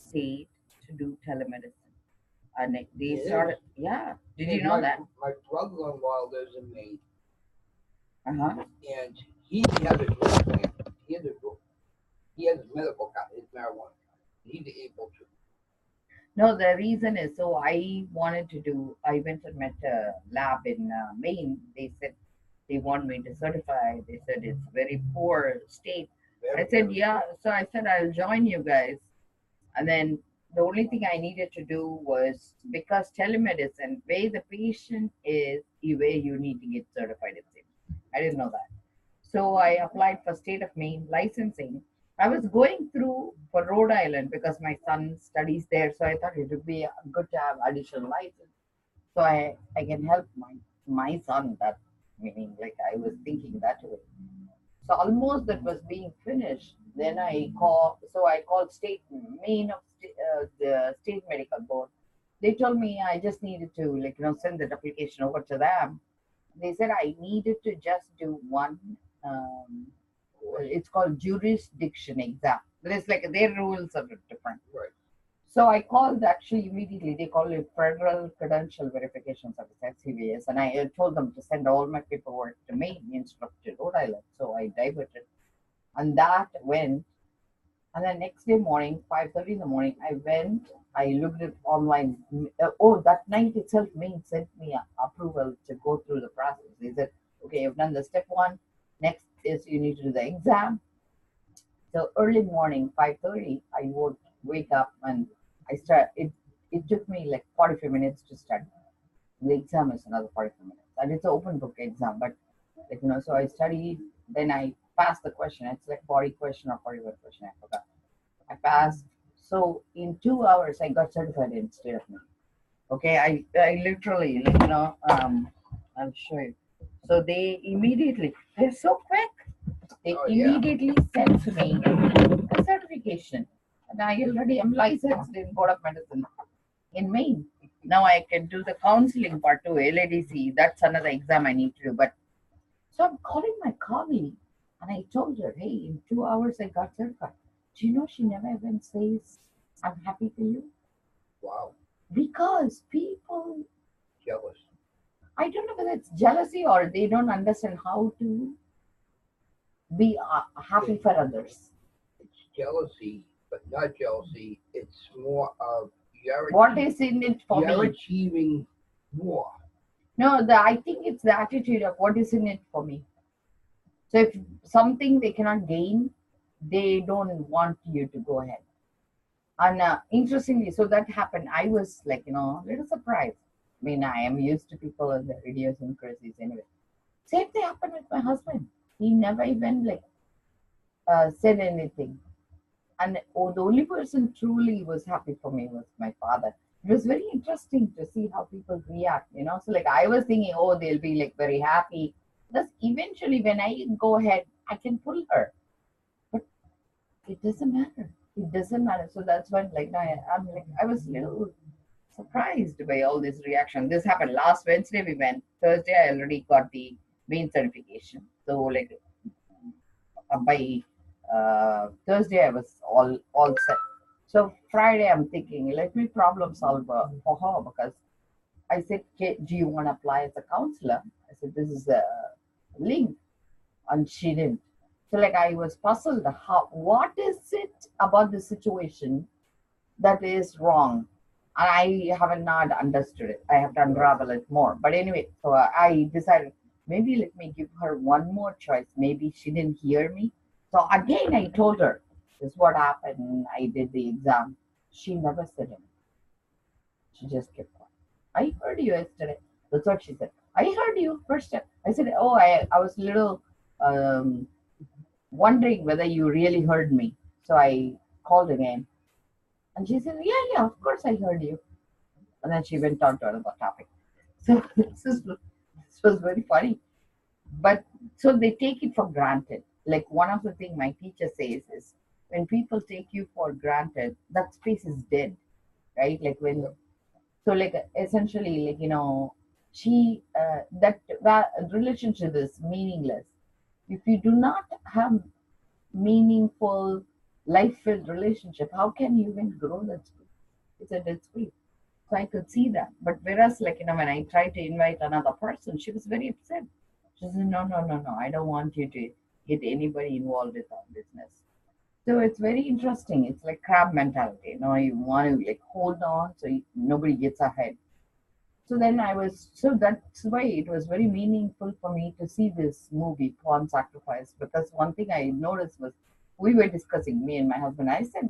state to do telemedicine. And they It is. started, yeah. Did you Because know my that? my brother-in-law lives in Maine, Uh huh. and he has a drug plan. He has a drug, he has a medical card, his marijuana card. He's able to. No, the reason is so I wanted to do, I went and met a lab in Maine. They said they want me to certify. They said it's very poor state. I Very, said, very yeah. poor. So I said, I'll join you guys. And then the only thing I needed to do was because telemedicine, where the patient is, where you need to get certified, it seems. I didn't know that. So I applied for state of Maine licensing. I was going through for Rhode Island because my son studies there, so I thought it would be good to have additional license. So I can help my son. That meaning, like I was thinking that way. So almost that was being finished. Then I called state Maine of the state medical board. They told me I just needed to send that application over to them. They said I needed to just do one. Um, Course. it's called jurisdiction exam. But it's like their rules are different. Right. So I called actually immediately. They call it Federal Credential Verification Service (FCVS), and I told them to send all my paperwork to me instead of to Rhode Island. So I diverted, and that went. And then next day morning, 5:30 in the morning, I went. I looked at online. Oh, that night itself, Maine sent me approval to go through the process. They said, "Okay, you've done the step one. Next is you need to do the exam." So early morning, 5:30, I would wake up and I start. It took me like 45 minutes to study. The exam is another 45 minutes, and it's an open book exam. But so I studied. Then I passed the question. It's like 40 question or 41 question. I forgot. I passed. So in 2 hours, I got certified in state of Maine. Okay, I literally I'll show you. So they're so quick. They Oh yeah. immediately sent me a certification. And I already am licensed in Board of Medicine in Maine. Now I can do the counseling part too, LADC. That's another exam I need to do. But so I'm calling my colleague and I told her, hey, in 2 hours I got certified. Do you know she never even says, I'm happy for you? Wow. Because people, Jealous. I don't know whether it's jealousy or they don't understand how to be happy It, for others. it's jealousy, but not jealousy. It's more of What is in it for you're me? achieving more. No, I think it's the attitude of what is in it for me. So if something they cannot gain, they don't want you to go ahead. And interestingly, so that happened. I was like, a little surprised. I mean, I am used to people and their idiosyncrasies anyway. Same thing happened with my husband. He never even said anything. And the only person truly was happy for me was my father. It was very interesting to see how people react. So like I was thinking, oh, they'll be like very happy. Thus, eventually, when I go ahead, I can pull her, but it doesn't matter. It doesn't matter. So that's when I'm like I was a little surprised by all this reaction. This happened last Wednesday. We went Thursday. I already got the main certification. So like by Thursday I was all set. So Friday I'm thinking, let me problem solve for her because I said, "Okay, do you want to apply as a counselor?" I said, "This is a link," and she didn't. So like I was puzzled. How? What is it about the situation that is wrong? And I have not understood it. I have to Right. unravel it more. But anyway, so I decided maybe let me give her one more choice. Maybe she didn't hear me. So again, I told her this is what happened. I did the exam. She never said anything. She just kept quiet. I heard you yesterday. That's what she said. I heard you first time. I said, oh, I was a little um, wondering whether you really heard me. So I called again. And she said, yeah, yeah, of course I heard you. And then she went on to another topic. So this was very funny. But so they take it for granted. Like one of the things my teacher says is when people take you for granted, that space is dead, right? Like when Yep. so like essentially she that relationship is meaningless if you do not have meaningful. life-filled relationship, how can you even grow that sweet? He said it's sweet. So I could see that. But whereas, like, when I tried to invite another person, she was very upset. She said, no, no, no, no, I don't want you to get anybody involved with our business. So it's very interesting. It's like crab mentality. You want to like hold on so nobody gets ahead. So then so that's why it was very meaningful for me to see this movie, Pawn Sacrifice, because one thing I noticed was we were discussing, me and my husband. I said,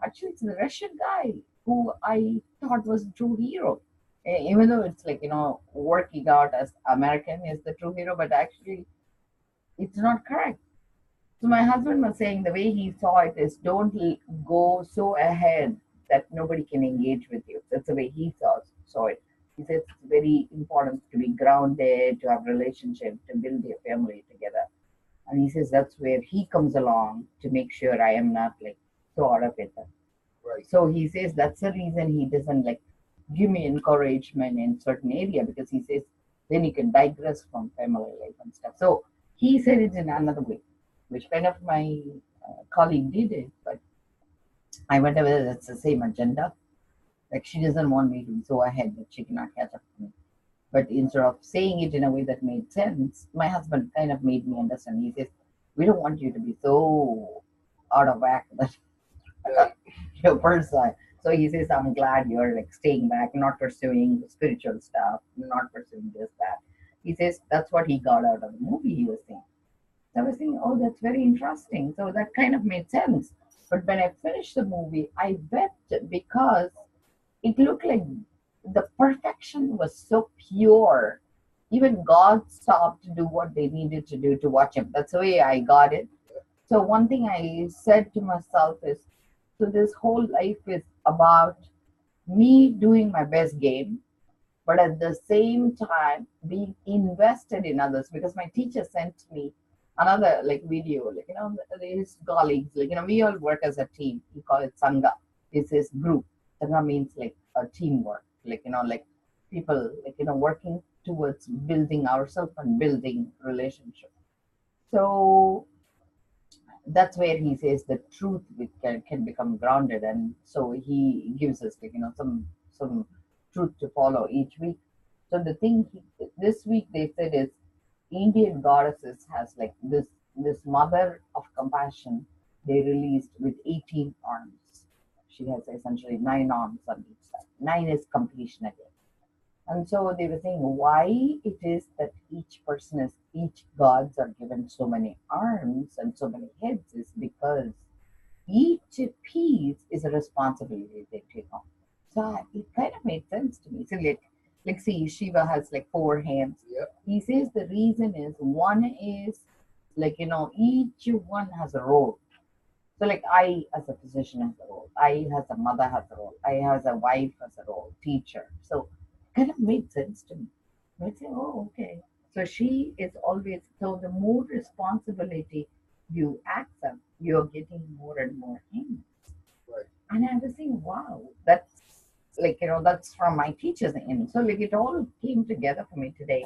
actually, it's the Russian guy who I thought was a true hero. Even though it's like, working out as American is the true hero, but actually, it's not correct. So my husband was saying the way he saw it is don't go so ahead that nobody can engage with you. That's the way he saw it. He says it's very important to be grounded, to have relationship, to build your family together. And he says that's where he comes along to make sure I am not like so out of it. Right. So he says that's the reason he doesn't like give me encouragement in certain area, because he says then you can digress from family life and stuff. So he said it in another way, which kind of my colleague did it, but I wonder whether that's the same agenda. Like she doesn't want me to be so ahead that she cannot catch up to me. But instead of saying it in a way that made sense, my husband kind of made me understand. He says, we don't want you to be so out of whack that Right. your person. So he says, I'm glad you're like staying back, not pursuing spiritual stuff, not pursuing this, that. He says that's what he got out of the movie he was saying. So I was thinking, oh, that's very interesting. So that kind of made sense. But when I finished the movie, I wept because it looked like the perfection was so pure. Even God stopped to do what they needed to do to watch him. That's the way I got it. So one thing I said to myself is, so this whole life is about me doing my best game, but at the same time being invested in others, because my teacher sent me another like video, like his colleagues, like we all work as a team. He call it sangha. It's his group. Sangha means like a teamwork, like like people like working towards building ourselves and building relationship. So that's where he says the truth can become grounded, and so he gives us like some truth to follow each week. So the thing this week they said is Indian goddesses has like this mother of compassion they released with 18 arms. She has essentially 9 arms on each side. 9 is completion again. And so they were saying why it is that each gods are given so many arms and so many heads is because each piece is a responsibility they take on. So it kind of made sense to me. So like see, Shiva has like 4 hands. Yep. He says the reason is one is like each one has a role. So like I as a physician has a role. I as a mother has a role. I as a wife has a role. Teacher. So kind of made sense to me. I say, oh, okay. So she is always, so the more responsibility you accept, you're getting more and more hands. Right. And I was saying, wow, that's like, that's from my teachers. And so like it all came together for me today,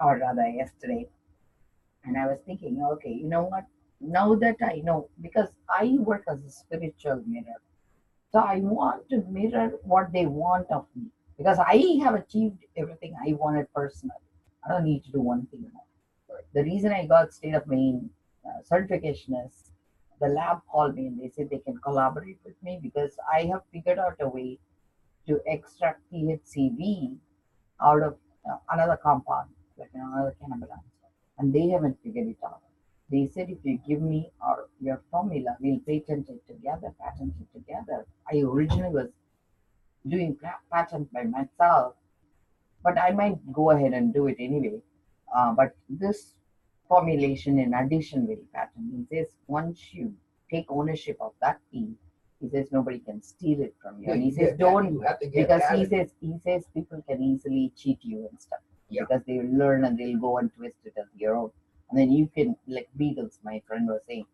or rather yesterday. And I was thinking, okay, you know what? Now that I know, because I work as a spiritual mirror, so I want to mirror what they want of me, because I have achieved everything I wanted personally. I don't need to do one thing more. Right. The reason I got state of Maine certification is the lab called me and they said they can collaborate with me because I have figured out a way to extract THCV out of another compound, like another cannabinoid, and they haven't figured it out. They said if you give me your formula, we'll patent it together. I originally was doing patent by myself, but I might go ahead and do it anyway. But this formulation in addition will patent. He says once you take ownership of that piece, he says nobody can steal it from you. Yeah, And he you says get that. don't, You have to get because patent. he says people can easily cheat you and stuff. Yeah. Because they will learn and they'll go and twist it as their own. And then you can, like Beatles, my friend was saying,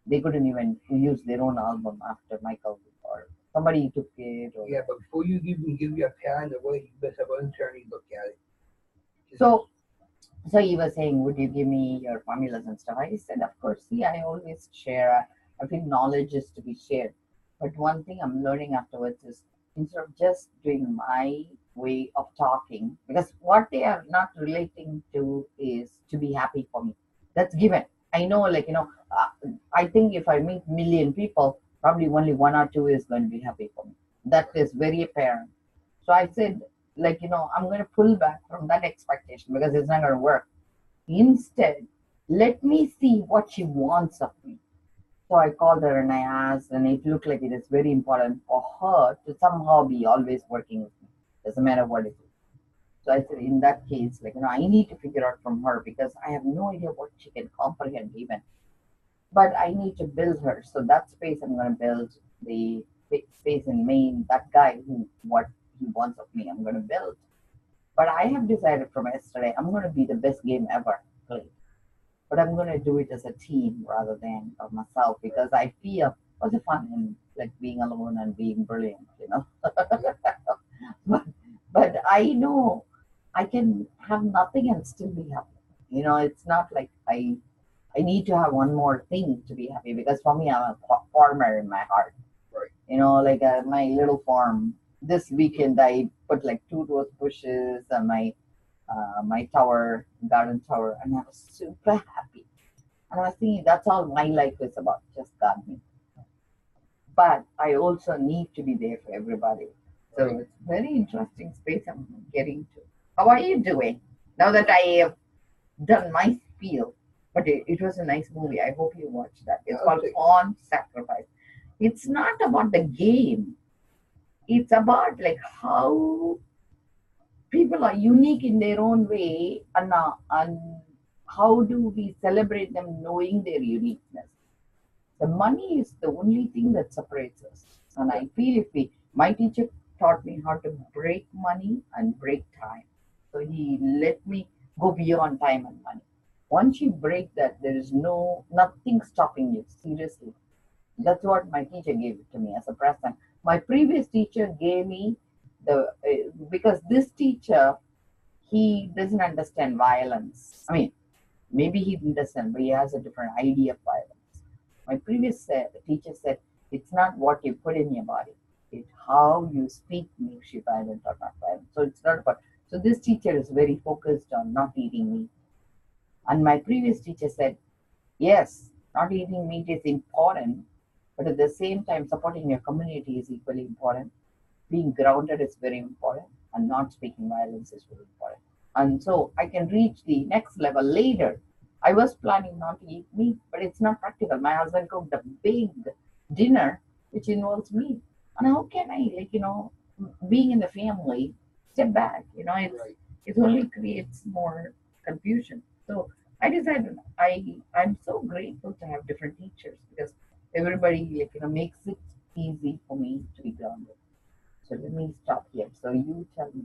they couldn't even use their own album after Michael, or somebody took it. Or, Yeah, but before you even give your patent away, you best have an attorney look at it. so he was saying, would you give me your formulas and stuff? I said, of course. See, I always share. I feel knowledge is to be shared. But one thing I'm learning afterwards is instead of just doing my way of talking, because what they are not relating to is to be happy for me. That's given. I know, like, I think if I meet million people, probably only one or two is going to be happy for me. That is very apparent. So I said, like, I'm going to pull back from that expectation because it's not going to work. Instead, let me see what she wants of me. So I called her and I asked, and it looked like it is very important for her to somehow be always working with me, doesn't matter what it is. So I said, in that case, like, I need to figure out from her because I have no idea what she can comprehend even. But I need to build her. So that space I'm going to build, the space in Maine, that guy who, what he wants of me, I'm going to build. But I have decided from yesterday, I'm going to be the best game ever played. But I'm going to do it as a team rather than of myself because I feel what's the fun in like being alone and being brilliant. but, but I know I can have nothing and still be happy. It's not like I need to have one more thing to be happy because for me, I'm a farmer in my heart. Right. Like my little farm. This weekend, I put like two rose bushes on my tower, garden tower, and I was super happy. And I was thinking that's all my life is about, just gardening. But I also need to be there for everybody. So Right. it's very interesting space I'm getting to. How are you doing? Now that I have done my spiel, but it was a nice movie. I hope you watched that. It's called Okay. Pawn Sacrifice. It's not about the game. It's about like how people are unique in their own way, and how do we celebrate them knowing their uniqueness. The money is the only thing that separates us. And Yeah. I feel if we, my teacher taught me how to break money and break time. So he let me go beyond time and money. Once you break that, there is nothing stopping you. Seriously. That's what my teacher gave it to me as a present. My previous teacher gave me because this teacher, he doesn't understand violence. I mean, maybe he understands, but he has a different idea of violence. My previous teacher said, it's not what you put in your body, it's how you speak makes you violent or not violent. So it's not about, so this teacher is very focused on not eating meat. And my previous teacher said, yes, not eating meat is important, but at the same time, supporting your community is equally important. Being grounded is very important, and not speaking violence is very important. And so I can reach the next level later. I was planning not to eat meat, but it's not practical. My husband cooked a big dinner which involves meat. And how can I, like, being in the family, step back? Right. It only creates more confusion. So I decided I'm so grateful to have different teachers because everybody, like, makes it easy for me to be grounded. So let me stop here. So you tell me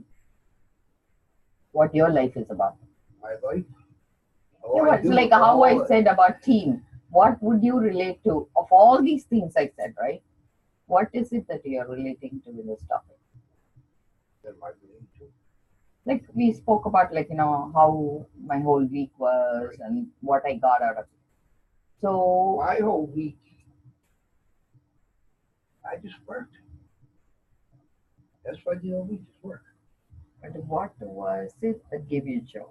what your life is about. My life. Yeah, Oh, I well, it's do. like how I Oh, said about team. What would you relate to of all these things I said, right? What is it that you're relating to in this topic? that my name too. Like we spoke about, like, how my whole week was Right. and what I got out of it. So, My whole week, I just worked. That's what I did all week, just work. but what was it that gave you joy?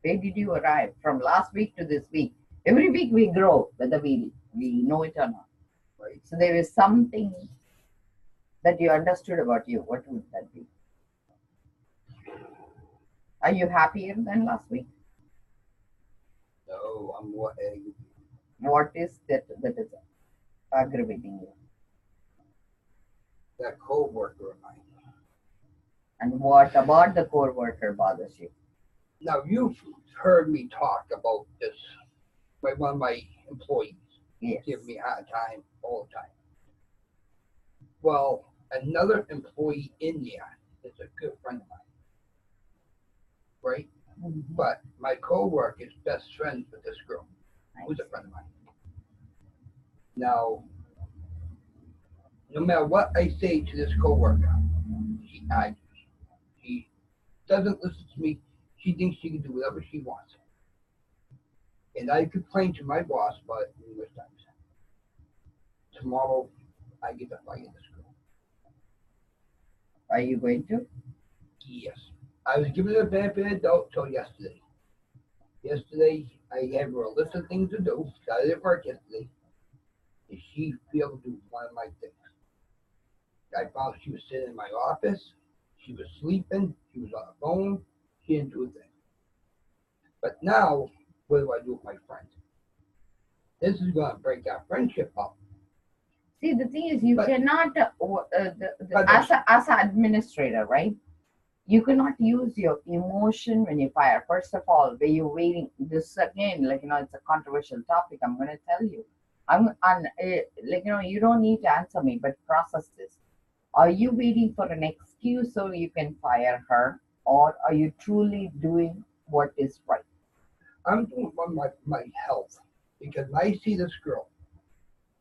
Where did you arrive from last week to this week? Every week we grow, whether we know it or not. Right. So there is something that you understood about you. What would that be? Are you happier than last week? So I'm what What is that is aggravating you? that co-worker of mine. And what about the core worker bothers you? Now you've heard me talk about this by one of my employees. Yes. Give me a hard time all the time. Well, another employee in there is a good friend of mine, right? Mhm. But my co-worker is best friends with this girl, who's a friend of mine. Now, no matter what I say to this co-worker, she argues. She doesn't listen to me. She thinks she can do whatever she wants. And I complained to my boss about it numerous times. tomorrow I get to fire this girl. Are you going to? Yes. I was given a benefit of the doubt till yesterday. Yesterday, I gave her a list of things to do. I didn't work yesterday. And she failed to do one of my things. I found she was sitting in my office. She was sleeping. She was on the phone. She didn't do a thing. But now, what do I do with my friend? This is going to break our friendship up. See, the thing is, you But- cannot, But as an administrator, right? You cannot use your emotion when you fire. First of all, where you're waiting, this again, like, it's a controversial topic. I'm going to tell you. You don't need to answer me, but process this. Are you waiting for an excuse so you can fire her, or are you truly doing what is right? I'm doing my health because when I see this girl,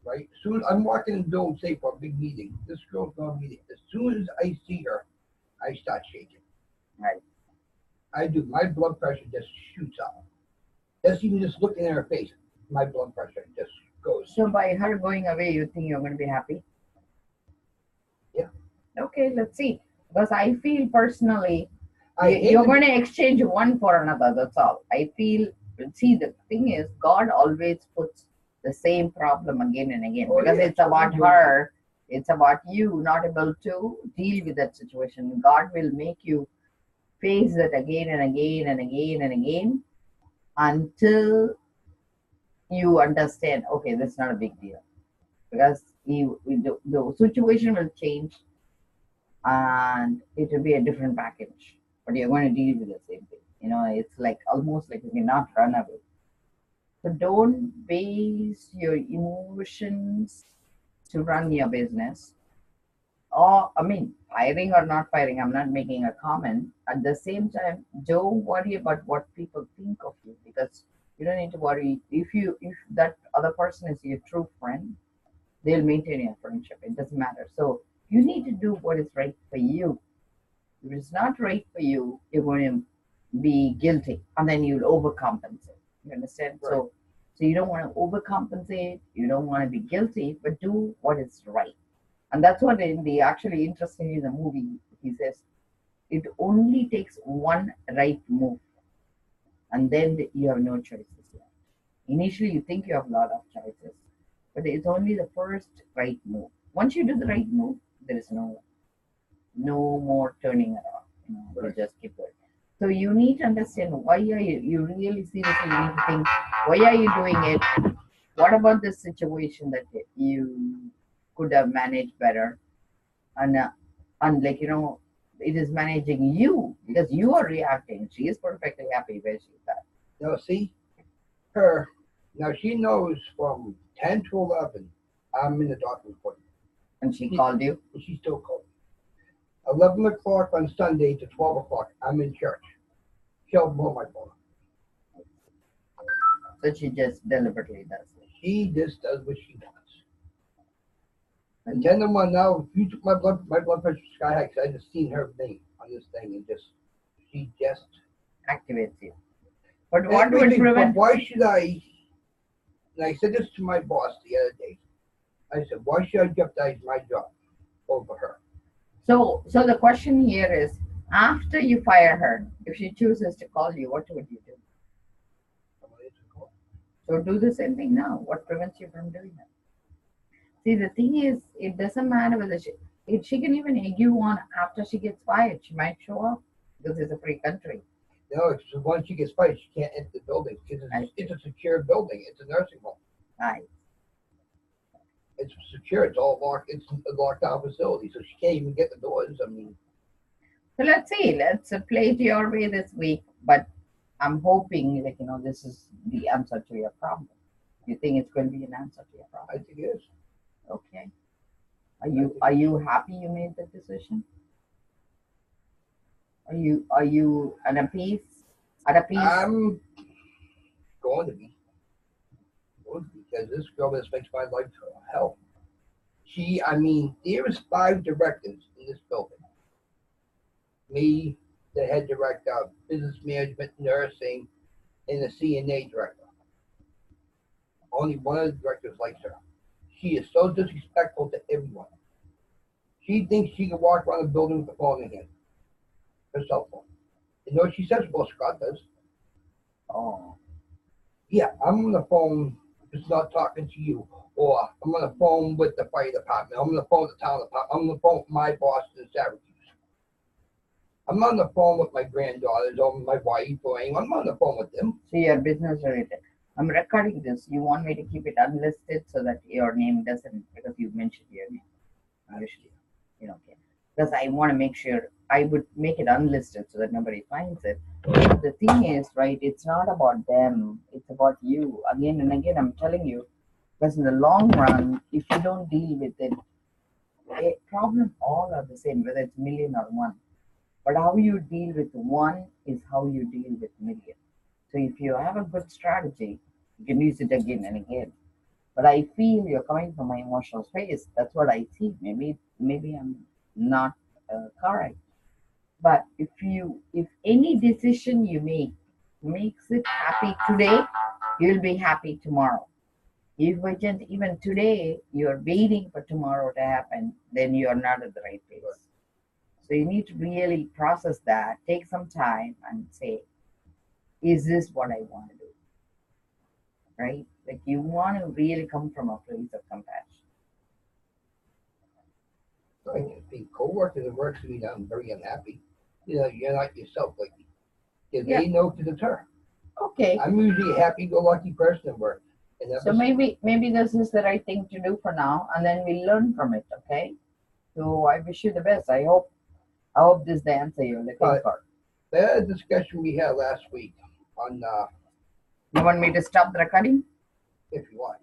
right? Soon I'm walking in the door, say for a big meeting. This girl's going to be there. As soon as I see her, I start shaking. Right. I do. My blood pressure just shoots up. Just even just looking at her face, my blood pressure just goes. So by her going away, you think you're going to be happy? Yeah. Okay, let's see. Because I feel personally, I hate you're to- going to exchange one for another. That's all. I feel. See, the thing is, God always puts the same problem again and again Oh, because yeah, it's about totally. her. It's about you not able to deal with that situation. God will make you face it again and again and again and again until you understand. Okay, that's not a big deal because the situation will change and it will be a different package, but you're going to deal with the same thing. It's like almost like you cannot run away. So don't base your emotions to run your business. Or, firing or not firing, I'm not making a comment. At the same time, don't worry about what people think of you because you don't need to worry. If that other person is your true friend, they'll maintain your friendship. It doesn't matter. So you need to do what is right for you. If it's not right for you, you're going to be guilty and then you'll overcompensate. You understand? Right. So you don't want to overcompensate, you don't want to be guilty, but do what is right. And that's what actually interesting in the movie, he says, it only takes one right move and then you have no choices left. Initially, you think you have a lot of choices, but it's only the first right move. Once you do the right move, there is no more turning around. You Right. just keep going. So you need to understand why are you really seriously need to think why are you doing it? What about this situation that you could have managed better? And it is managing you because you are reacting. She is perfectly happy where she's at. Now see, her. Now she knows from 10 to 11, I'm in the doctor's appointment. And she called you. And she still calls. 11 o'clock on Sunday to 12 o'clock, I'm in church. She'll blow my phone up. So she just deliberately does it. She just does what she wants. And 10 to 1 now, you took my blood pressure sky high because I just seen her name on this thing and she just Activates you. But what would everything. prevent But why should I? And I said this to my boss the other day. I said, why should I jeopardize my job over her? So the question here is, after you fire her, if she chooses to call you, what would you do? I'm gonna answer the call. So do the same thing now. What prevents you from doing that? See, the thing is, it doesn't matter whether she can even egg you on after she gets fired. She might show up because it's a free country. No, it's once she gets fired, she can't enter the building because it's a secure building. It's a nursing home. Right. It's secure. It's all locked. It's a locked down facility, so she can't even get the doors. I mean, So let's see. Let's play it your way this week. But I'm hoping, this is the answer to your problem. You think it's going to be an answer to your problem? I think it is. Okay. Are you happy you made the decision? Are you at a peace? At a peace? I'm going to be. Because this girl just makes my life hell. There is 5 directors in this building. Me, the head director of business management, nursing, and the CNA director. Only one of the directors likes her. she is so disrespectful to everyone. She thinks she can walk around the building with the phone in hand, her cell phone. You know, she says, well, Scott does. Oh, Yeah, I'm on the phone, just not talking to you. Or I'm on the phone with the fire department. I'm on the phone with the town department. I'm on the phone with my boss in Syracuse. I'm not on the phone with my granddaughters or my wife or anyone. I'm on the phone with them. so you're business related. I'm recording this. You want me to keep it unlisted so that your name doesn't, because you mentioned your name. Usually, okay. Because I want to make sure I would make it unlisted so that nobody finds it. The thing is, right, it's not about them, it's about you. Again and again, I'm telling you, because in the long run, if you don't deal with it, a problem all are the same, whether it's million or one. But how you deal with one is how you deal with million. So if you have a good strategy, you can use it again and again. But I feel you're coming from my emotional space. That's what I see. Maybe I'm not correct. But if any decision you make makes it happy today, you'll be happy tomorrow. If even today you're waiting for tomorrow to happen, then you're not at the right place. So you need to really process that, take some time and say, is this what I want to do? Right? Like you want to really come from a place of compassion. The co-workers and work for me, I'm very unhappy. You know, you're not yourself, like, because Yeah. they know to deter. Okay. I'm usually a happy-go-lucky person at work. And that So was- maybe this is the right thing to do for now, and then we learn from it. Okay. So I wish you the best. I hope this is the answer you're looking for. that discussion we had last week on, You want me to stop the recording? if you want.